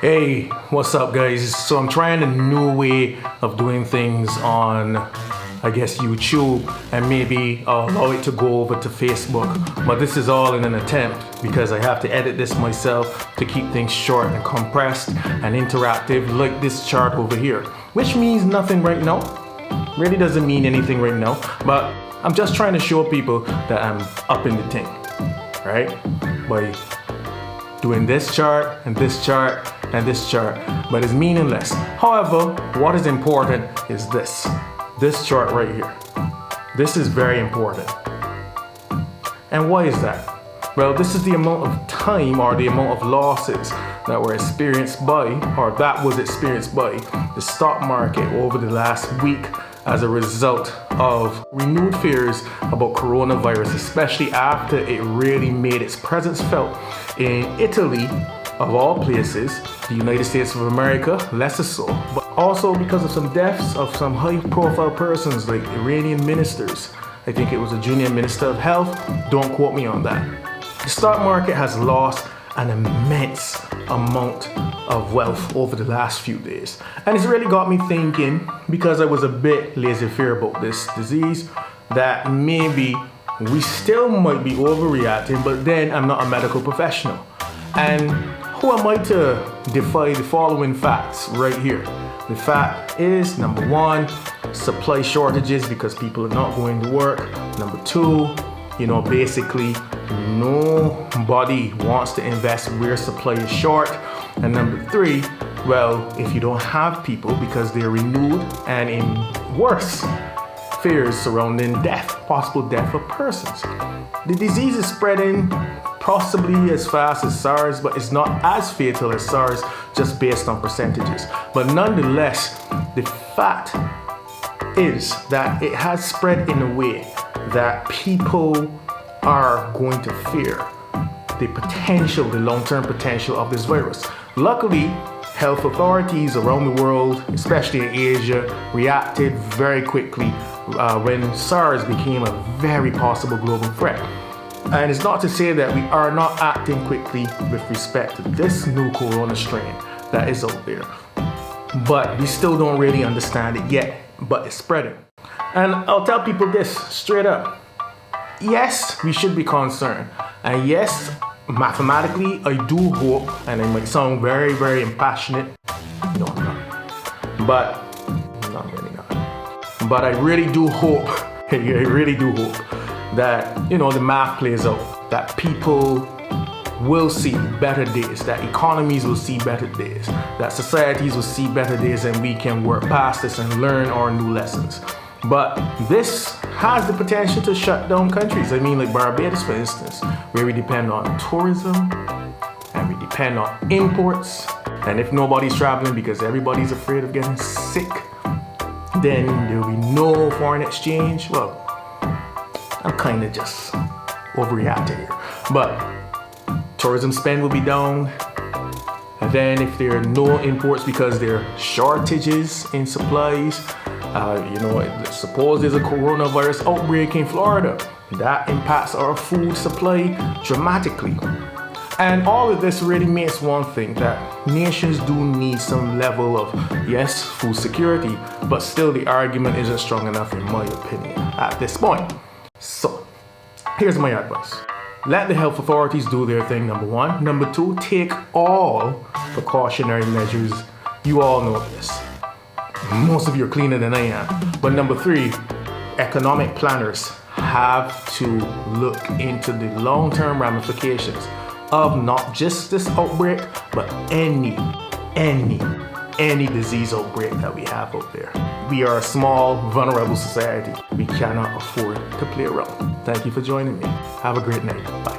Hey, what's up guys? So I'm trying a new way of doing things on, I guess, YouTube, and maybe I'll allow it to go over to Facebook. But this is all in an attempt because I have to edit this myself to keep things short and compressed and interactive, like this chart over here, which means nothing right now. Really doesn't mean anything right now, but I'm just trying to show people that I'm up in the thing, right? By doing this chart and this chart and this chart, but it's meaningless. However, what is important is this chart right here. This is very important. And why is that? Well, this is the amount of time or the amount of losses that were experienced by, or that was experienced by, the stock market over the last week as a result of renewed fears about coronavirus, especially after it really made its presence felt in Italy, of all places, the United States of America, less so, but also because of some deaths of some high-profile persons like Iranian ministers. I think it was a junior minister of health, don't quote me on that. The stock market has lost an immense amount of wealth over the last few days. And it's really got me thinking, because I was a bit laissez-faire about this disease, that maybe we still might be overreacting, but then I'm not a medical professional. And who am I to defy the following facts right here? The fact is, number one, supply shortages because people are not going to work. Number two, basically nobody wants to invest where supply is short. And number three, well, if you don't have people because they're renewed and in worse fears surrounding death, possible death of persons. The disease is spreading possibly as fast as SARS, but it's not as fatal as SARS just based on percentages. But nonetheless, the fact is that it has spread in a way that people are going to fear the long-term potential of this virus. Luckily, health authorities around the world, especially in Asia, reacted very quickly when SARS became a very possible global threat. And it's not to say that we are not acting quickly with respect to this new corona strain that is out there. But we still don't really understand it yet, but it's spreading. And I'll tell people this straight up. Yes, we should be concerned. And yes, mathematically, I do hope, and it might sound very, very impassionate. No, I'm not. But, I'm really not. But I really do hope, that, the math plays out, that people will see better days, that economies will see better days, that societies will see better days, and we can work past this and learn our new lessons. But this has the potential to shut down countries. I mean, like Barbados, for instance, where we depend on tourism and we depend on imports. And if nobody's traveling because everybody's afraid of getting sick, then there will be no foreign exchange. Well, I'm kind of just overreacting here. But tourism spend will be down. And then if there are no imports because there are shortages in supplies, suppose there's a coronavirus outbreak in Florida, that impacts our food supply dramatically. And all of this really makes one thing, that nations do need some level of, yes, food security, but still the argument isn't strong enough in my opinion at this point. So, here's my advice. Let the health authorities do their thing, number one. Number two, take all precautionary measures. You all know this. Most of you are cleaner than I am. But number three, economic planners have to look into the long-term ramifications of not just this outbreak, but any disease outbreak that we have out there. We are a small, vulnerable society. We cannot afford to play around. Thank you for joining me. Have a great night. Bye.